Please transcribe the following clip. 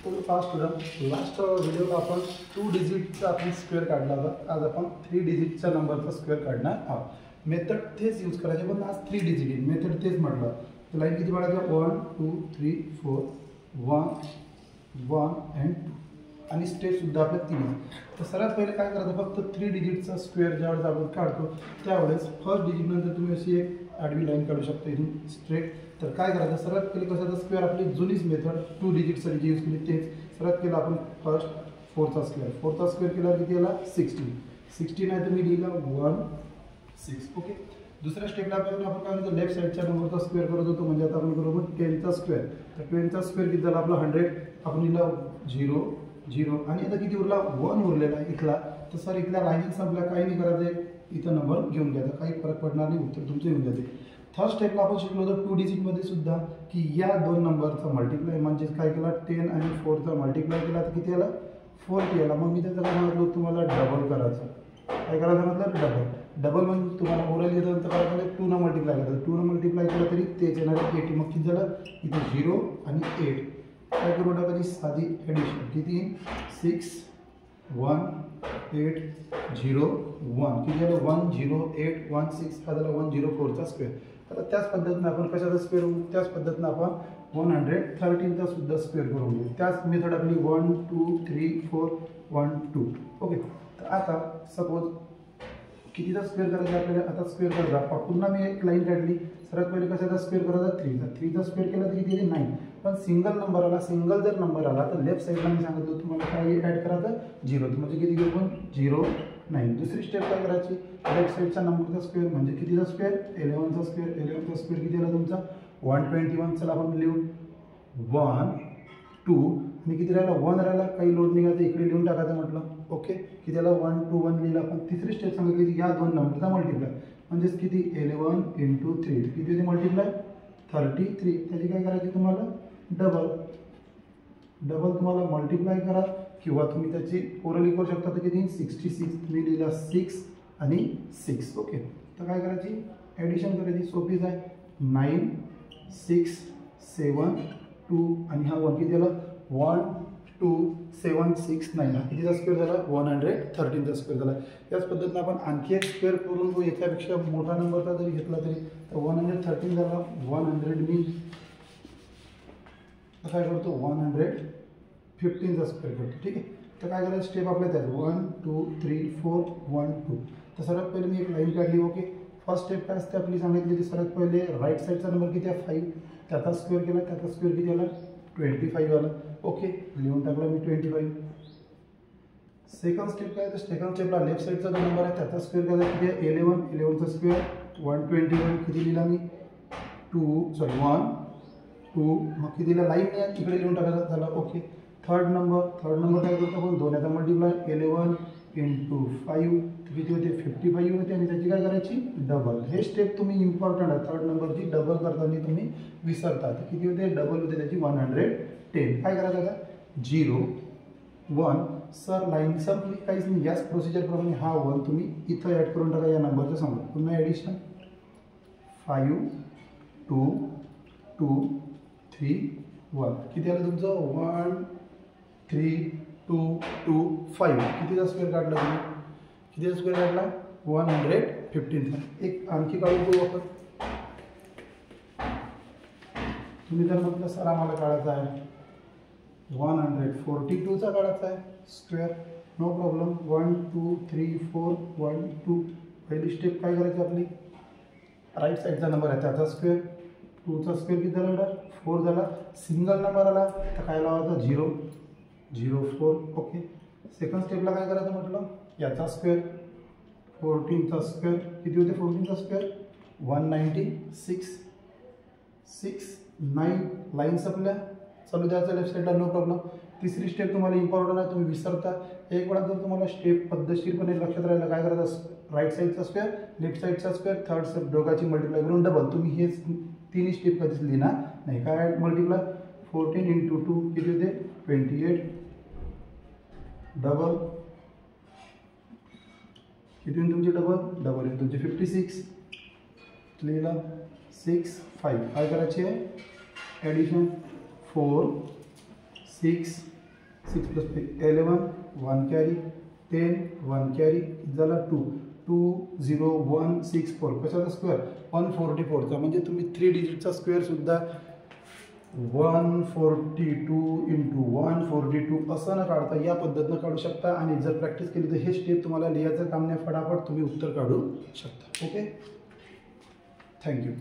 तो fast student last व्हिडिओला आपण 2 डिजिटचा आपण स्क्वेअर काढला होता. आज आपण 3 डिजिटचा नंबरचा स्क्वेअर काढणार आहोत. मेथड तेच यूज करायचे पण आज 3 डिजिट आहे. मेथड तेच म्हटलं तर लाईन किती पाडायचं 1 2 3 4 1 1 अँड 2 आणि स्टेपसुद्धा आपल्या 3. तर सर्वात पहिले काय करायचं फक्त 3 डिजिटचा स्क्वेअर ज्यावेळेस आपण काढतो त्यावेळेस फर्स्ट डिजिटनंतर तुम्ही अशी एक आडवी लाईन काढू शकता इथून स्ट्रेट. तर काय करायचं सर्वात पहिले कशाचा स्क्वेअर आपली जुनीच मेथड 2 डिजिटसाठी जी यूज केली तेच. सर्वात केलं आपण फर्स्ट 4चा स्क्वेअर. 4चा स्क्वेअर केला किती आला 16. 16 आहे तर मी लिहिला 1 6. ओके. दुसऱ्या स्टेपला आपण काय म्हणतो लेफ्ट साईडच्या नंबरचा स्क्वेअर करत होतो म्हणजे आता आपण करू 10चा स्क्वेअर. तर 10चा स्क्वेअर किती झाला आपला 100. आपण लिहिला 0 0 आणि आता किती उरला 1 उरलेला आहे इथला. तर सर इथल्या लाईनिंग संपल्या काही नाही करायचं इथं नंबर घेऊन घ्यायचा काही फरक पडणार नाही उत्तर तुमचं येऊन जाते. थर्ड स्टेपला आपण शिकलो होतो 2 डिजिटमध्ये सुद्धा की या दोन नंबरचा मल्टिप्लाय म्हणजे काय केला 10 आणि 4चा मल्टिप्लाय केला तर किती आला 40 आला. मग मी त्याचं काय म्हटलं तुम्हाला डबल करायचं. काय करायचं म्हटलं डबल. डबल म्हणजे तुम्हाला ओरल घेतलं तर काय करायचं 2 न मल्टिप्लाय करायचं. 2 न मल्टिप्लाय केलं तरी तेच येणार 80. मग किती झालं इथे 0 आणि 8. काय करू टाकायची साधी ॲडिशन किती 6 1 8 0 1 किती झालं 1 0 8 1 6 हा झाला 104चा स्क्वेअर. आता त्याच पद्धतीनं आपण कशाचा स्क्वेअर होऊ त्याच पद्धतीनं आपण 113चा सुद्धा स्क्वेअर करून घेऊ. त्याच मेथड आपली 1 2 3 4 1 2. ओके. तर आता सपोज कितीचा स्क्वेअर करायचा आपल्याला आता स्क्वेअर करायचा पुन्हा मी एक लाईन काढली. सर्वात पहिले कशाचा स्क्वेअर करायचा 3चा. 3चा स्क्वेअर केला तर किती 9. पण सिंगल नंबर आला सिंगल जर नंबर आला तर लेफ्ट साईडला मी सांगितलं तुम्हाला काय ॲड करायचं 0. म्हणजे किती घेऊ पण 0 9. दुसरी स्टेप काय करायची लेफ्ट साईडचा नंबरचा स्क्वेअर म्हणजे कितीचा स्क्वेअर 11चा स्क्वेअर. 11चा स्क्वेअर किती आला तुमचा 121. चला आपण लिहू 1 2 आणि किती राहिला 1 राहिला काही लोड नाही घ्यायचं इकडे लिहून टाकायचं म्हटलं. ओके. किती आला 1 2 1 लिहिलं आपण. तिसरी स्टेप सांगितली की या दोन नंबरचा मल्टिप्लाय म्हणजेच किती 11 × 3 किती होते मल्टिप्लाय 33. त्याची काय करायची तुम्हाला डबल. डबल तुम्हाला मल्टिप्लाय करा किंवा तुम्ही त्याची ओरली करू शकता तर किती 66. तुम्ही लिहिला 6 आणि 6. ओके. तर काय करायची ॲडिशन करायची सोपीच आहे 9 6 7 2 आणि हा 1 किती झाला 1 2 7 6 9 कितीचा स्क्वेअर झाला 113चा स्क्वेअर झाला. याच पद्धतीनं आपण आणखी एक स्क्वेअर करून तो याच्यापेक्षा मोठा नंबरचा जरी घेतला तरी तर 113 झाला 100 मी काय करतो 115चा स्क्वेअर करतो. ठीक आहे. तर काय करायचं स्टेप आपल्या त्यात 1 2 3 4 1 2. तर सर्वात पहिले मी एक लाईन काढली. ओके. फर्स्ट स्टेप काय असते आपली सांगितली ती सर्वात पहिले राईट साईडचा नंबर किती आहे 5. त्याचा स्क्वेअर केला त्याचा स्क्वेअर किती आला 25 आला. ओके. लिहून टाकला मी 25. सेकंड स्टेप काय तर सेकंड स्टेपला लेफ्ट साईडचा जो नंबर आहे त्याचा स्क्वेअर केला किती आहे 11. 11चा स्क्वेअर 121 किती लिहिला मी 1 2 मग कितीला लाईन नाही इकडे लिहून टाकायचा झाला. ओके. थर्ड नंबर काय करतो आपण 2 याचा मल्टिप्लाय 11 × 5 किती होते 55 होते आणि त्याची काय करायची डबल. हे स्टेप तुम्ही इम्पॉर्टंट आहे थर्ड नंबरची डबल करताना तुम्ही विसरता. तर किती होते डबल होते त्याची 110. काय करायचं आता 0 1 सर लाईन संपली काहीच नाही. याच प्रोसिजरप्रमाणे हा 1 तुम्ही इथं ॲड करून टाका या नंबरच्या समोर. पुन्हा ॲडिशन 5 2 2 3 1 किती आलं तुमचं 1 3 2 2 5. कितीचा स्क्वेअर काढला तुम्ही कितीचा स्क्वेअर काढला 115. एक आणखी काढून बघू आपण. तुम्ही जर म्हटलं सर आम्हाला काढायचा आहे 142चा काढायचा आहे स्क्वेअर नो प्रॉब्लेम. 1 2 3 4 1 2. पहिली स्टेप काय करायची आपली राईट साईडचा नंबर आहे त्याचा स्क्वेअर 2चा स्क्वेअर किती झाला 4 झाला. सिंगल नंबर आला तर काय लावायचा 0 0 4. ओके. सेकंड स्टेपला काय करायचं म्हटलं याचा स्क्वेअर 14चा स्क्वेअर किती होते 14चा स्क्वेअर 196 6 9 लाईन संपल्या चालू द्यायचं लेफ्ट साईडला नो प्रॉब्लेम. तिसरी स्टेप तुम्हाला इम्पॉर्टंट आहे तुम्ही विसरता. एक वेळा जर तुम्हाला स्टेप पद्धतशीरपणे लक्षात राहिलं काय करायचं राईट साईडचा स्क्वेअर लेफ्ट साईडचा स्क्वेअर थर्ड स्टेप दोघांची मल्टिप्लाय करून डबल. तुम्ही हे तिन्ही स्टेप कधीच लिहिणार नाही. काय मल्टिप्लाय 14 × 2 किती होते 28 डबल किती होईल तुमची डबल येईल तुमची 56 लिहिला 6 5. काय करायची आहे ॲडिशन 4 6 6 + 3 11 1 कॅरी 10 1 कॅरी झाला 2 2 0 1 6 4 कशाचा स्क्वेअर 144चा म्हणजे तुम्ही 3 डिजिटचा स्क्वेअर सुद्धा 142 × 142 असं न काढता या पद्धतीनं काढू शकता आणि जर प्रॅक्टिस केली तर हे स्टेप तुम्हाला लिहायचं काम नाही, फटाफट तुम्ही उत्तर काढू शकता. Okay, thank you.